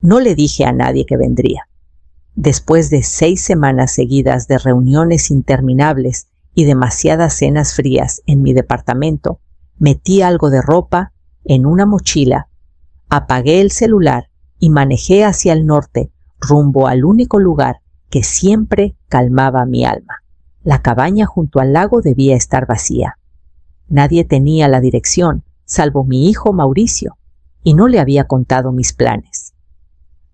No le dije a nadie que vendría. Después de 6 semanas seguidas de reuniones interminables y demasiadas cenas frías en mi departamento, metí algo de ropa en una mochila, apagué el celular y manejé hacia el norte, rumbo al único lugar que siempre calmaba mi alma. La cabaña junto al lago debía estar vacía. Nadie tenía la dirección, salvo mi hijo Mauricio, y no le había contado mis planes.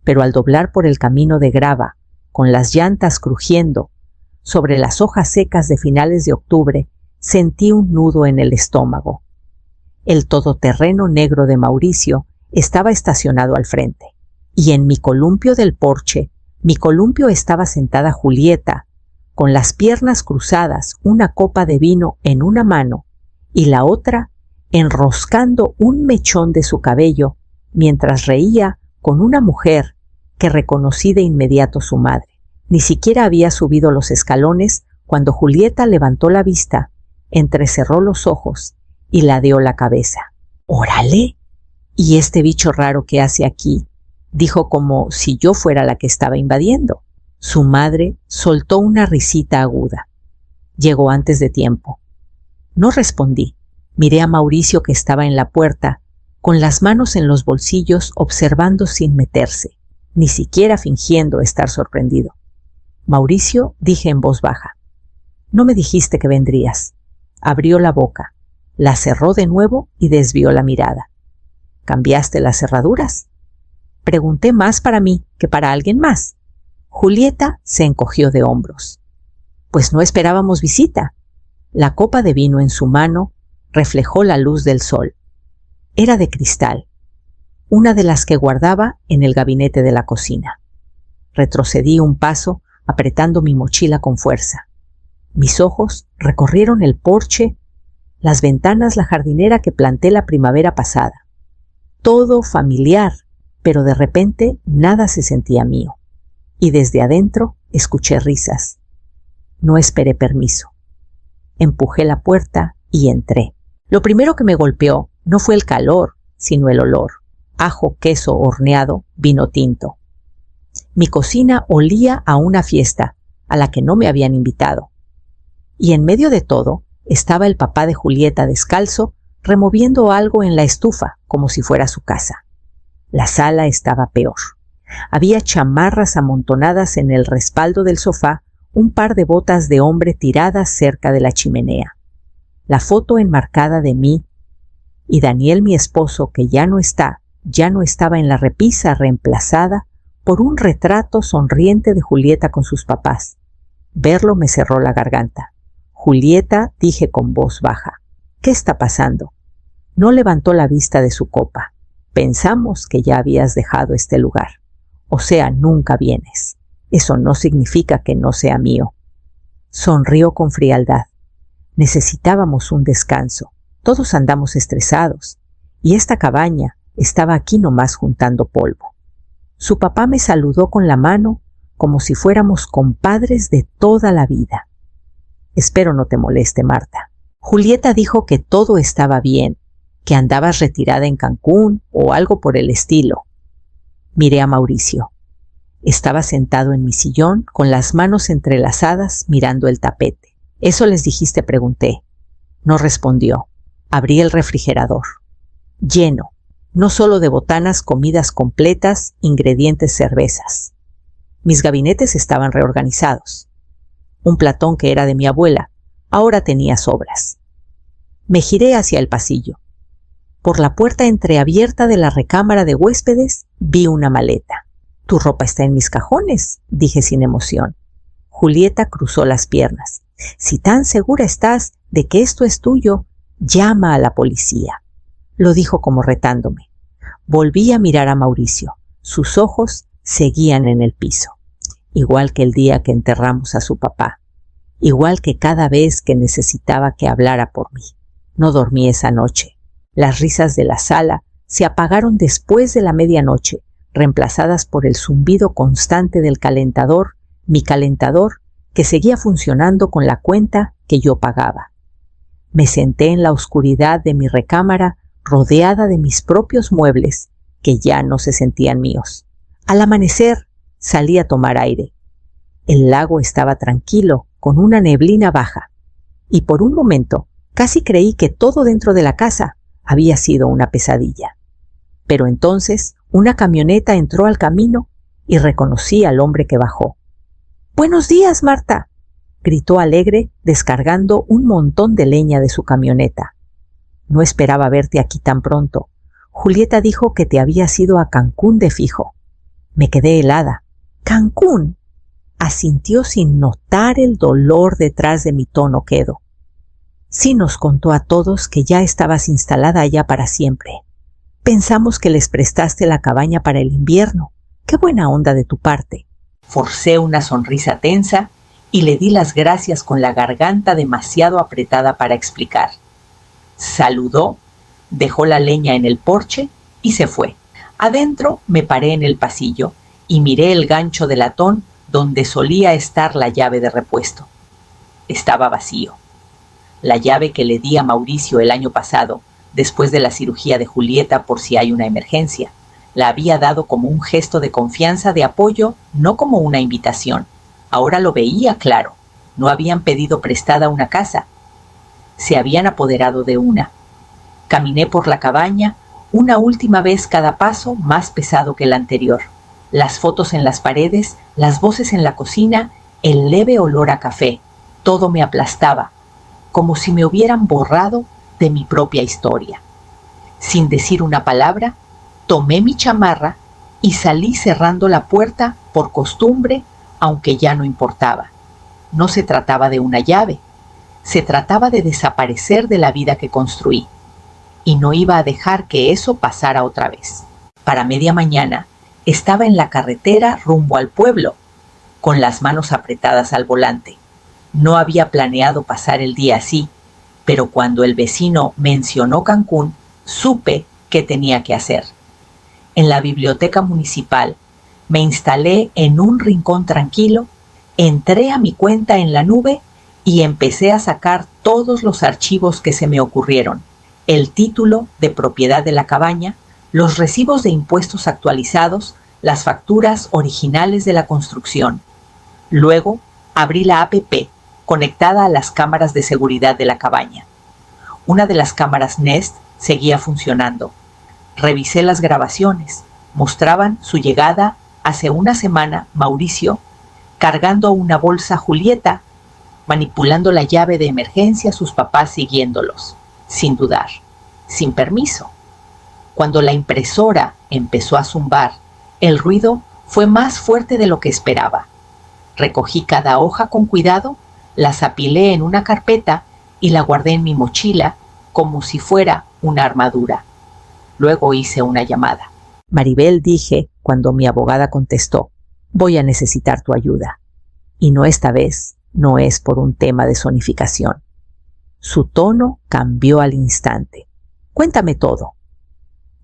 Pero al doblar por el camino de grava, con las llantas crujiendo, sobre las hojas secas de finales de octubre, sentí un nudo en el estómago. El todoterreno negro de Mauricio estaba estacionado al frente, y en mi columpio del porche, mi columpio estaba sentada Julieta, con las piernas cruzadas, una copa de vino en una mano y la otra enroscando un mechón de su cabello, mientras reía con una mujer que reconocí de inmediato su madre. Ni siquiera había subido los escalones cuando Julieta levantó la vista, entrecerró los ojos y ladeó la cabeza. «¡Órale! ¿Y este bicho raro qué hace aquí?», dijo como si yo fuera la que estaba invadiendo. Su madre soltó una risita aguda. Llegó antes de tiempo. No respondí. Miré a Mauricio, que estaba en la puerta, con las manos en los bolsillos, observando sin meterse, ni siquiera fingiendo estar sorprendido. «Mauricio», dije en voz baja. «No me dijiste que vendrías». Abrió la boca, la cerró de nuevo y desvió la mirada. «¿Cambiaste las cerraduras?». Pregunté más para mí que para alguien más. Julieta se encogió de hombros. «Pues no esperábamos visita». La copa de vino en su mano reflejó la luz del sol. Era de cristal, una de las que guardaba en el gabinete de la cocina. Retrocedí un paso, apretando mi mochila con fuerza. Mis ojos recorrieron el porche, las ventanas, la jardinera que planté la primavera pasada. Todo familiar, pero de repente nada se sentía mío. Y desde adentro escuché risas. No esperé permiso. Empujé la puerta y entré. Lo primero que me golpeó no fue el calor, sino el olor. Ajo, queso horneado, vino tinto. Mi cocina olía a una fiesta a la que no me habían invitado. Y en medio de todo estaba el papá de Julieta descalzo, removiendo algo en la estufa como si fuera su casa. La sala estaba peor. Había chamarras amontonadas en el respaldo del sofá, un par de botas de hombre tiradas cerca de la chimenea. La foto enmarcada de mí y Daniel, mi esposo, que ya no estaba en la repisa, reemplazada por un retrato sonriente de Julieta con sus papás. Verlo me cerró la garganta. «Julieta», dije con voz baja, «¿qué está pasando?». No levantó la vista de su copa. «Pensamos que ya habías dejado este lugar. O sea, nunca vienes. Eso no significa que no sea mío». Sonrió con frialdad. Necesitábamos un descanso. Todos andamos estresados. Y esta cabaña estaba aquí nomás juntando polvo. Su papá me saludó con la mano como si fuéramos compadres de toda la vida. «Espero no te moleste, Marta. Julieta dijo que todo estaba bien, que andabas retirada en Cancún o algo por el estilo». Miré a Mauricio. Estaba sentado en mi sillón con las manos entrelazadas mirando el tapete. «¿Eso les dijiste?», pregunté. No respondió. Abrí el refrigerador. Lleno, no solo de botanas, comidas completas, ingredientes, cervezas. Mis gabinetes estaban reorganizados. Un platón que era de mi abuela ahora tenía sobras. Me giré hacia el pasillo. Por la puerta entreabierta de la recámara de huéspedes vi una maleta. «Tu ropa está en mis cajones», dije sin emoción. Julieta cruzó las piernas. «Si tan segura estás de que esto es tuyo, llama a la policía», lo dijo como retándome. Volví a mirar a Mauricio. Sus ojos seguían en el piso. Igual que el día que enterramos a su papá. Igual que cada vez que necesitaba que hablara por mí. No dormí esa noche. Las risas de la sala se apagaron después de la medianoche, reemplazadas por el zumbido constante del calentador, mi calentador, que seguía funcionando con la cuenta que yo pagaba. Me senté en la oscuridad de mi recámara, rodeada de mis propios muebles, que ya no se sentían míos. Al amanecer salí a tomar aire. El lago estaba tranquilo, con una neblina baja, y por un momento casi creí que todo dentro de la casa había sido una pesadilla. Pero entonces una camioneta entró al camino y reconocí al hombre que bajó. «¡Buenos días, Marta!», gritó alegre, descargando un montón de leña de su camioneta. «No esperaba verte aquí tan pronto. Julieta dijo que te habías ido a Cancún de fijo». Me quedé helada. «¿Cancún?», asintió sin notar el dolor detrás de mi tono quedo. «Sí, nos contó a todos que ya estabas instalada allá para siempre. Pensamos que les prestaste la cabaña para el invierno. ¡Qué buena onda de tu parte!». Forcé una sonrisa tensa y le di las gracias con la garganta demasiado apretada para explicar. Saludó, dejó la leña en el porche y se fue. Adentro me paré en el pasillo y miré el gancho de latón donde solía estar la llave de repuesto. Estaba vacío. La llave que le di a Mauricio el año pasado, después de la cirugía de Julieta por si hay una emergencia, la había dado como un gesto de confianza, de apoyo, no como una invitación. Ahora lo veía claro. No habían pedido prestada una casa. Se habían apoderado de una. Caminé por la cabaña, una última vez cada paso más pesado que el anterior. Las fotos en las paredes, las voces en la cocina, el leve olor a café. Todo me aplastaba, como si me hubieran borrado de mi propia historia. Sin decir una palabra, tomé mi chamarra y salí cerrando la puerta por costumbre, aunque ya no importaba. No se trataba de una llave, se trataba de desaparecer de la vida que construí, y no iba a dejar que eso pasara otra vez. Para media mañana estaba en la carretera rumbo al pueblo, con las manos apretadas al volante. No había planeado pasar el día así, pero cuando el vecino mencionó Cancún, supe qué tenía que hacer. En la biblioteca municipal me instalé en un rincón tranquilo, entré a mi cuenta en la nube y empecé a sacar todos los archivos que se me ocurrieron: el título de propiedad de la cabaña, los recibos de impuestos actualizados, las facturas originales de la construcción. Luego abrí la app conectada a las cámaras de seguridad de la cabaña. Una de las cámaras Nest seguía funcionando. Revisé las grabaciones. Mostraban su llegada hace una semana, Mauricio, cargando una bolsa a Julieta, manipulando la llave de emergencia, sus papás siguiéndolos, sin dudar, sin permiso. Cuando la impresora empezó a zumbar, el ruido fue más fuerte de lo que esperaba. Recogí cada hoja con cuidado, las apilé en una carpeta y la guardé en mi mochila como si fuera una armadura. Luego hice una llamada. «Maribel», dije cuando mi abogada contestó, «voy a necesitar tu ayuda. Y no, esta vez no es por un tema de zonificación». Su tono cambió al instante. «Cuéntame todo».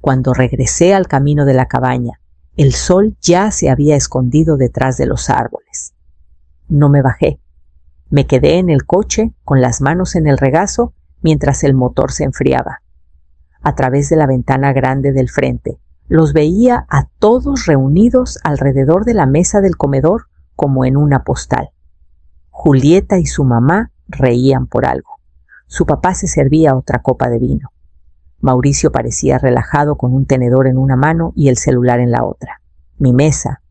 Cuando regresé al camino de la cabaña, el sol ya se había escondido detrás de los árboles. No me bajé. Me quedé en el coche con las manos en el regazo mientras el motor se enfriaba. A través de la ventana grande del frente, los veía a todos reunidos alrededor de la mesa del comedor como en una postal. Julieta y su mamá reían por algo. Su papá se servía otra copa de vino. Mauricio parecía relajado con un tenedor en una mano y el celular en la otra. Mi mesa,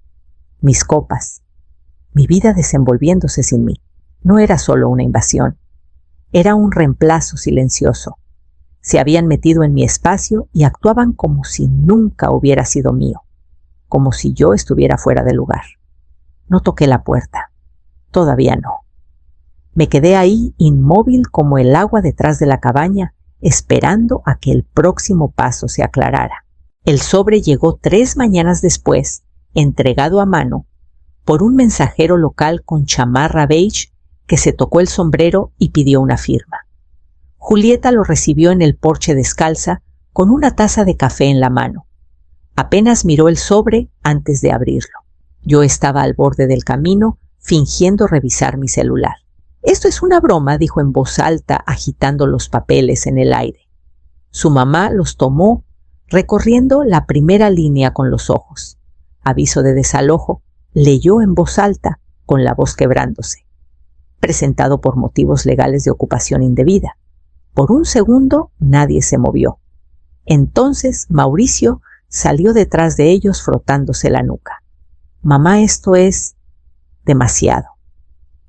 mis copas, mi vida desenvolviéndose sin mí. No era solo una invasión, era un reemplazo silencioso. Se habían metido en mi espacio y actuaban como si nunca hubiera sido mío, como si yo estuviera fuera de lugar. No toqué la puerta, todavía no. Me quedé ahí inmóvil como el agua detrás de la cabaña, esperando a que el próximo paso se aclarara. El sobre llegó 3 mañanas después, entregado a mano, por un mensajero local con chamarra beige que se tocó el sombrero y pidió una firma. Julieta lo recibió en el porche descalza, con una taza de café en la mano. Apenas miró el sobre antes de abrirlo. Yo estaba al borde del camino, fingiendo revisar mi celular. «Esto es una broma», dijo en voz alta, agitando los papeles en el aire. Su mamá los tomó, recorriendo la primera línea con los ojos. aviso de desalojo, leyó en voz alta, con la voz quebrándose. Presentado por motivos legales de ocupación indebida. Por un segundo nadie se movió. Entonces Mauricio salió detrás de ellos frotándose la nuca. Mamá, esto es demasiado.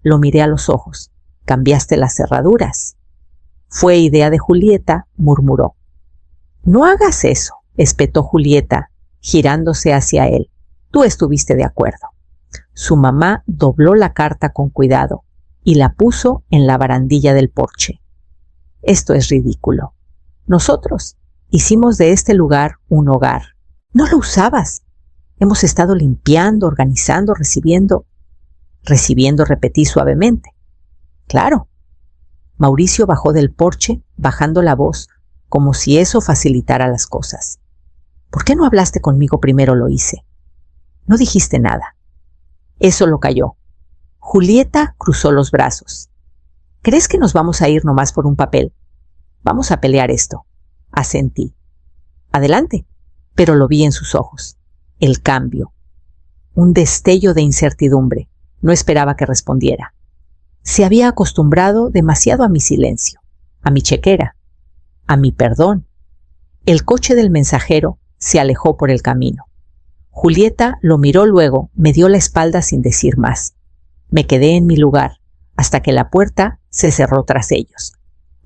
Lo miré a los ojos. ¿Cambiaste las cerraduras? Fue idea de Julieta, murmuró. No hagas eso, espetó Julieta, girándose hacia él. Tú estuviste de acuerdo. Su mamá dobló la carta con cuidado y la puso en la barandilla del porche. Esto es ridículo. Nosotros hicimos de este lugar un hogar. No lo usabas. Hemos estado limpiando, organizando, recibiendo. Recibiendo, repetí suavemente. Claro. Mauricio bajó del porche, bajando la voz, como si eso facilitara las cosas. ¿Por qué no hablaste conmigo primero? Lo hice. No dijiste nada. Eso lo calló. Julieta cruzó los brazos. ¿Crees que nos vamos a ir nomás por un papel? Vamos a pelear esto. Asentí. Adelante. Pero lo vi en sus ojos. El cambio. Un destello de incertidumbre. No esperaba que respondiera. Se había acostumbrado demasiado a mi silencio, a mi chequera, a mi perdón. El coche del mensajero se alejó por el camino. Julieta lo miró luego, me dio la espalda sin decir más. Me quedé en mi lugar hasta que la puerta se cerró tras ellos.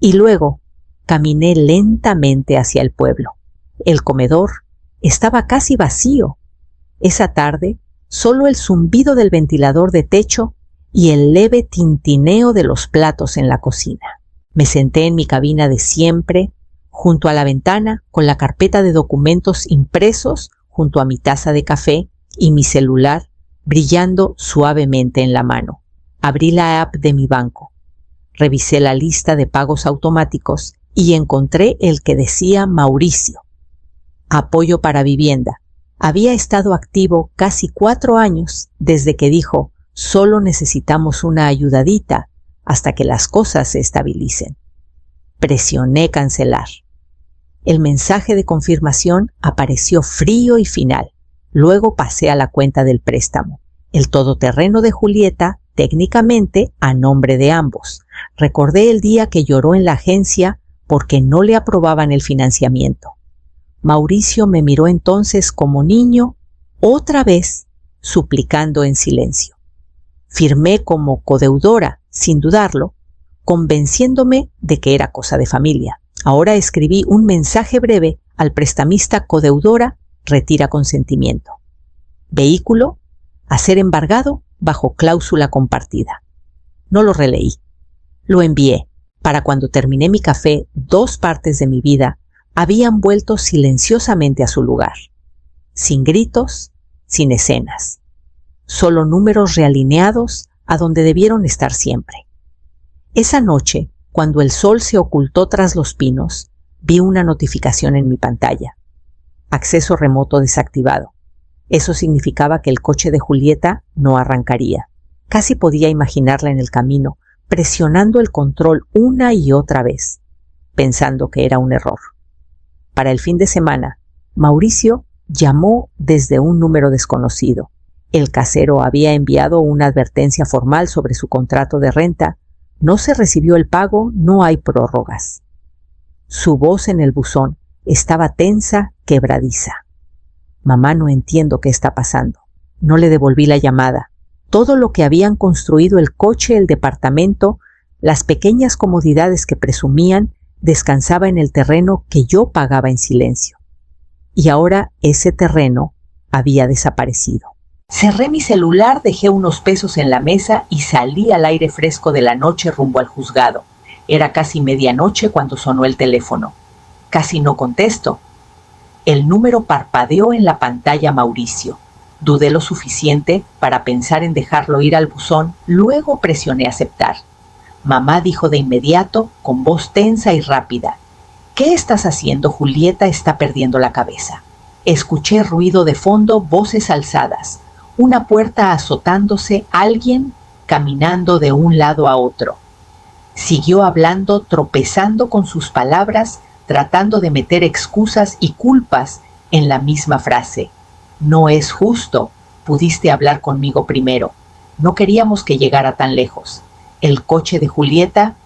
Y luego caminé lentamente hacia el pueblo. El comedor estaba casi vacío. Esa tarde, solo el zumbido del ventilador de techo y el leve tintineo de los platos en la cocina. Me senté en mi cabina de siempre, junto a la ventana, con la carpeta de documentos impresos junto a mi taza de café y mi celular brillando suavemente en la mano. Abrí la app de mi banco. Revisé la lista de pagos automáticos y encontré el que decía Mauricio. Apoyo para vivienda. Había estado activo casi 4 años desde que dijo: solo necesitamos una ayudadita hasta que las cosas se estabilicen. Presioné cancelar. El mensaje de confirmación apareció frío y final. Luego pasé a la cuenta del préstamo. El todoterreno de Julieta, técnicamente a nombre de ambos. Recordé el día que lloró en la agencia porque no le aprobaban el financiamiento. Mauricio me miró entonces como niño, otra vez, suplicando en silencio. Firmé como codeudora, sin dudarlo, convenciéndome de que era cosa de familia. Ahora escribí un mensaje breve al prestamista: codeudora, retira consentimiento. Vehículo, a ser embargado bajo cláusula compartida. No lo releí. Lo envié. Para cuando terminé mi café, 2 partes de mi vida habían vuelto silenciosamente a su lugar. Sin gritos, sin escenas. Solo números realineados a donde debieron estar siempre. Esa noche, cuando el sol se ocultó tras los pinos, vi una notificación en mi pantalla. Acceso remoto desactivado. Eso significaba que el coche de Julieta no arrancaría. Casi podía imaginarla en el camino, presionando el control una y otra vez, pensando que era un error. Para el fin de semana, Mauricio llamó desde un número desconocido. El casero había enviado una advertencia formal sobre su contrato de renta. No se recibió el pago, no hay prórrogas. Su voz en el buzón estaba tensa, quebradiza. Mamá, no entiendo qué está pasando. No le devolví la llamada. Todo lo que habían construido el coche, el departamento, las pequeñas comodidades que presumían, descansaba en el terreno que yo pagaba en silencio. Y ahora ese terreno había desaparecido. Cerré mi celular, dejé unos pesos en la mesa y salí al aire fresco de la noche rumbo al juzgado. Era casi medianoche cuando sonó el teléfono. Casi no contesto. El número parpadeó en la pantalla Mauricio. Dudé lo suficiente para pensar en dejarlo ir al buzón, luego presioné aceptar. Mamá dijo de inmediato, con voz tensa y rápida: ¿Qué estás haciendo? Julieta está perdiendo la cabeza. Escuché ruido de fondo, voces alzadas, una puerta azotándose, alguien caminando de un lado a otro. Siguió hablando, tropezando con sus palabras, tratando de meter excusas y culpas en la misma frase. No es justo. Pudiste hablar conmigo primero. No queríamos que llegara tan lejos. El coche de Julieta,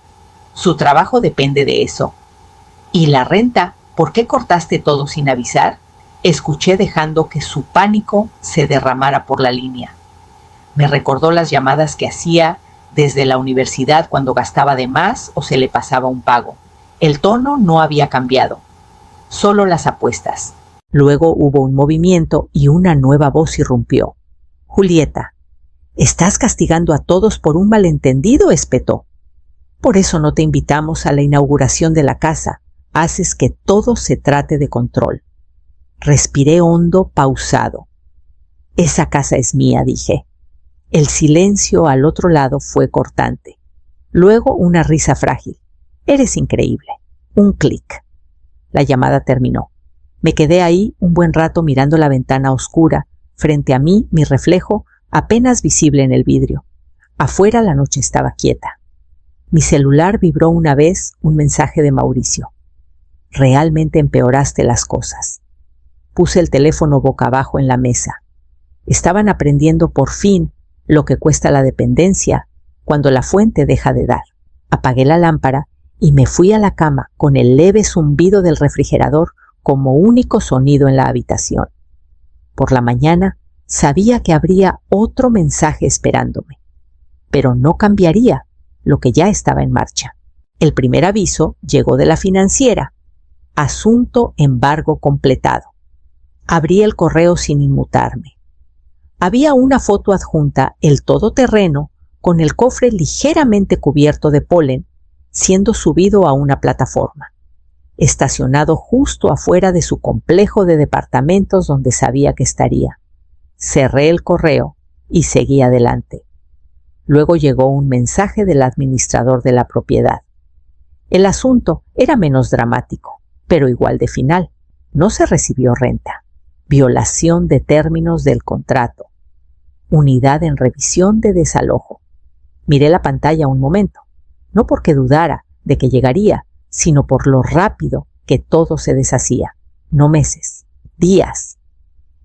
su trabajo depende de eso. ¿Y la renta? ¿Por qué cortaste todo sin avisar? Escuché dejando que su pánico se derramara por la línea. Me recordó las llamadas que hacía desde la universidad cuando gastaba de más o se le pasaba un pago. El tono no había cambiado, solo las apuestas. Luego hubo un movimiento y una nueva voz irrumpió. Julieta, ¿estás castigando a todos por un malentendido?, espetó. Por eso no te invitamos a la inauguración de la casa. Haces que todo se trate de control. Respiré hondo, pausado. Esa casa es mía, dije. El silencio al otro lado fue cortante. Luego una risa frágil. Eres increíble. Un clic. La llamada terminó. Me quedé ahí un buen rato mirando la ventana oscura. Frente a mí, mi reflejo, apenas visible en el vidrio. Afuera la noche estaba quieta. Mi celular vibró una vez un mensaje de Mauricio. Realmente empeoraste las cosas. Puse el teléfono boca abajo en la mesa. Estaban aprendiendo por fin lo que cuesta la dependencia cuando la fuente deja de dar. Apagué la lámpara y me fui a la cama con el leve zumbido del refrigerador como único sonido en la habitación. Por la mañana sabía que habría otro mensaje esperándome, pero no cambiaría lo que ya estaba en marcha. El primer aviso llegó de la financiera. Asunto embargo completado. Abrí el correo sin inmutarme. Había una foto adjunta, el todoterreno, con el cofre ligeramente cubierto de polen, siendo subido a una plataforma, estacionado justo afuera de su complejo de departamentos donde sabía que estaría. Cerré el correo y seguí adelante. Luego llegó un mensaje del administrador de la propiedad. El asunto era menos dramático, pero igual de final. No se recibió renta. Violación de términos del contrato. Unidad en revisión de desalojo. Miré la pantalla un momento, no porque dudara de que llegaría, sino por lo rápido que todo se deshacía. No meses, días.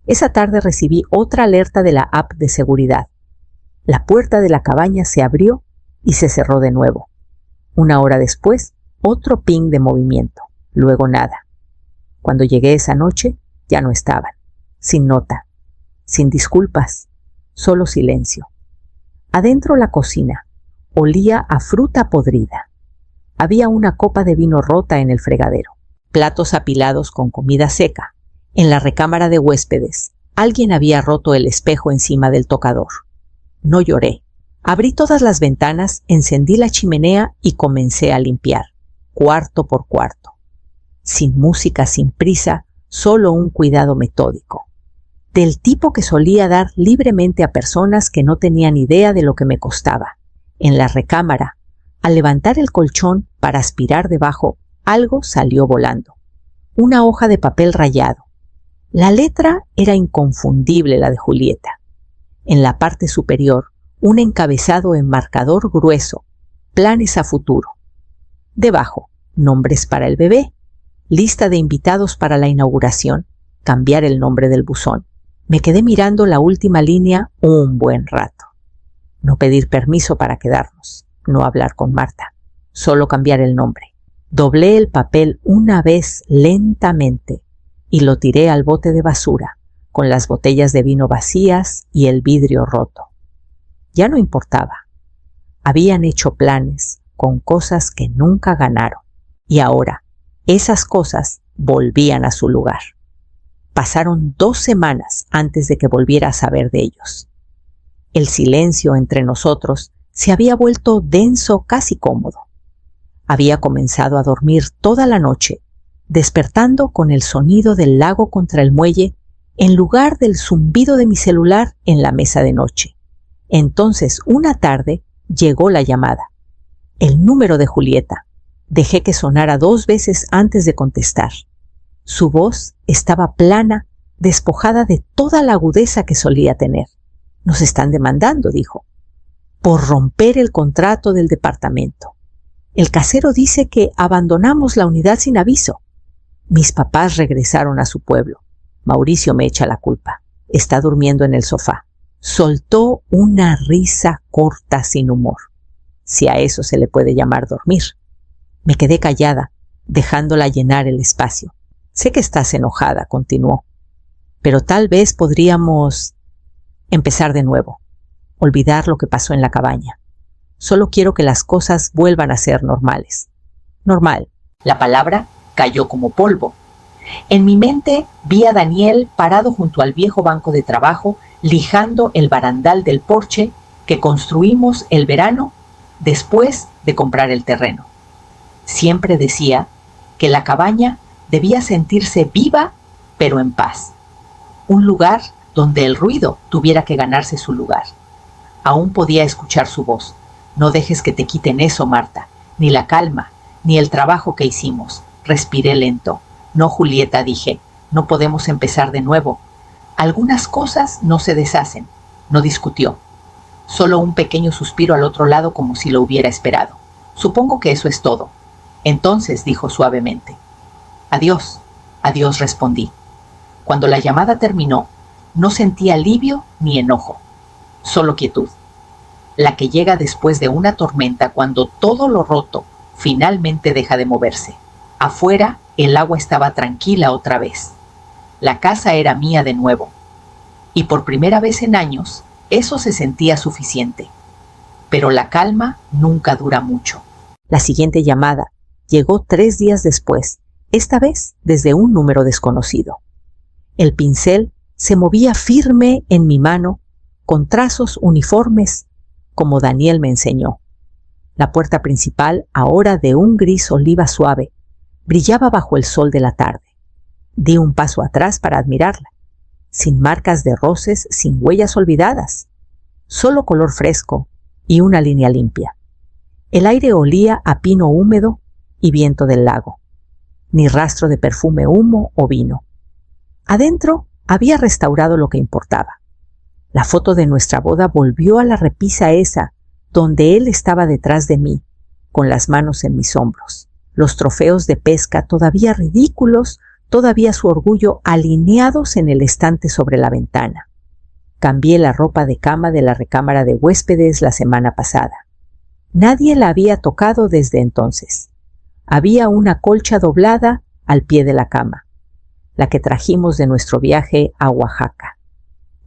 Esa tarde recibí otra alerta de la app de seguridad. La puerta de la cabaña se abrió y se cerró de nuevo. Una hora después, otro ping de movimiento. Luego nada. Cuando llegué esa noche, ya no estaban. Sin nota, sin disculpas, solo silencio. Adentro la cocina olía a fruta podrida. Había una copa de vino rota en el fregadero, platos apilados con comida seca. En la recámara de huéspedes, alguien había roto el espejo encima del tocador. No lloré. Abrí todas las ventanas, encendí la chimenea y comencé a limpiar, cuarto por cuarto. Sin música, sin prisa, solo un cuidado metódico. Del tipo que solía dar libremente a personas que no tenían idea de lo que me costaba. En la recámara, al levantar el colchón para aspirar debajo, algo salió volando. Una hoja de papel rayado. La letra era inconfundible, la de Julieta. En la parte superior, un encabezado en marcador grueso, planes a futuro. Debajo, nombres para el bebé, lista de invitados para la inauguración, cambiar el nombre del buzón. Me quedé mirando la última línea un buen rato. No pedir permiso para quedarnos, no hablar con Marta, solo cambiar el nombre. Doblé el papel una vez lentamente y lo tiré al bote de basura, con las botellas de vino vacías y el vidrio roto. Ya no importaba. Habían hecho planes con cosas que nunca ganaron, y ahora esas cosas volvían a su lugar. Pasaron 2 semanas antes de que volviera a saber de ellos. El silencio entre nosotros se había vuelto denso, casi cómodo. Había comenzado a dormir toda la noche, despertando con el sonido del lago contra el muelle en lugar del zumbido de mi celular en la mesa de noche. Entonces, una tarde, llegó la llamada. El número de Julieta. Dejé que sonara 2 veces antes de contestar. Su voz estaba plana, despojada de toda la agudeza que solía tener. Nos están demandando, dijo, por romper el contrato del departamento. El casero dice que abandonamos la unidad sin aviso. Mis papás regresaron a su pueblo. Mauricio me echa la culpa. Está durmiendo en el sofá. Soltó una risa corta sin humor, si a eso se le puede llamar dormir. Me quedé callada, dejándola llenar el espacio. Sé que estás enojada, continuó, pero tal vez podríamos empezar de nuevo, olvidar lo que pasó en la cabaña. Solo quiero que las cosas vuelvan a ser normales. Normal. La palabra cayó como polvo. En mi mente vi a Daniel parado junto al viejo banco de trabajo, lijando el barandal del porche que construimos el verano después de comprar el terreno. Siempre decía que la cabaña debía sentirse viva, pero en paz. Un lugar donde el ruido tuviera que ganarse su lugar. Aún podía escuchar su voz. No dejes que te quiten eso, Marta, ni la calma, ni el trabajo que hicimos. Respiré lento. No, Julieta, dije, no podemos empezar de nuevo. Algunas cosas no se deshacen. No discutió. Solo un pequeño suspiro al otro lado como si lo hubiera esperado. Supongo que eso es todo. Entonces, dijo suavemente. Adiós, adiós, respondí. Cuando la llamada terminó, no sentí alivio ni enojo, solo quietud. La que llega después de una tormenta cuando todo lo roto finalmente deja de moverse. Afuera, el agua estaba tranquila otra vez. La casa era mía de nuevo. Y por primera vez en años, eso se sentía suficiente. Pero la calma nunca dura mucho. La siguiente llamada llegó 3 días después, esta vez desde un número desconocido. El pincel se movía firme en mi mano, con trazos uniformes, como Daniel me enseñó. La puerta principal, ahora de un gris oliva suave, brillaba bajo el sol de la tarde. Di un paso atrás para admirarla, sin marcas de roces, sin huellas olvidadas, solo color fresco y una línea limpia. El aire olía a pino húmedo y viento del lago, ni rastro de perfume, humo o vino. Adentro había restaurado lo que importaba. La foto de nuestra boda volvió a la repisa esa, donde él estaba detrás de mí, con las manos en mis hombros. Los trofeos de pesca todavía ridículos, todavía su orgullo alineados en el estante sobre la ventana. Cambié la ropa de cama de la recámara de huéspedes la semana pasada. Nadie la había tocado desde entonces. Había una colcha doblada al pie de la cama, la que trajimos de nuestro viaje a Oaxaca.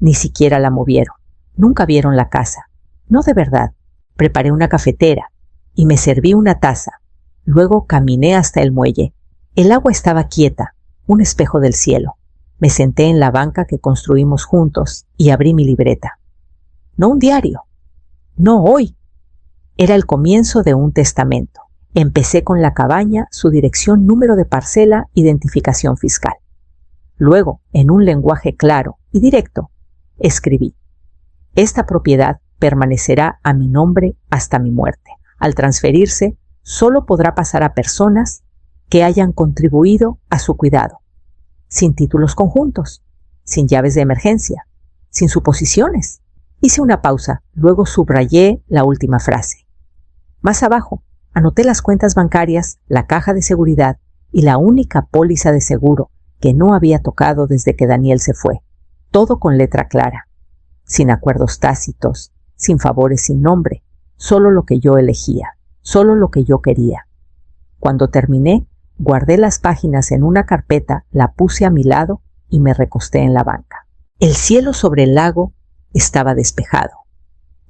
Ni siquiera la movieron. Nunca vieron la casa. No de verdad. Preparé una cafetera y me serví una taza. Luego caminé hasta el muelle. El agua estaba quieta, un espejo del cielo. Me senté en la banca que construimos juntos y abrí mi libreta. No un diario. No hoy. Era el comienzo de un testamento. Empecé con la cabaña, su dirección, número de parcela, identificación fiscal. Luego, en un lenguaje claro y directo, escribí: esta propiedad permanecerá a mi nombre hasta mi muerte. Al transferirse, solo podrá pasar a personas que hayan contribuido a su cuidado, sin títulos conjuntos, sin llaves de emergencia, sin suposiciones. Hice una pausa, luego subrayé la última frase. Más abajo, anoté las cuentas bancarias, la caja de seguridad y la única póliza de seguro que no había tocado desde que Daniel se fue. Todo con letra clara, sin acuerdos tácitos, sin favores sin nombre, solo lo que yo elegía, solo lo que yo quería. Cuando terminé, guardé las páginas en una carpeta, la puse a mi lado y me recosté en la banca. El cielo sobre el lago estaba despejado.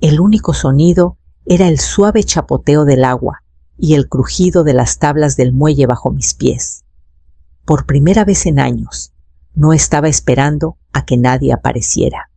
El único sonido era el suave chapoteo del agua y el crujido de las tablas del muelle bajo mis pies. Por primera vez en años, no estaba esperando a que nadie apareciera.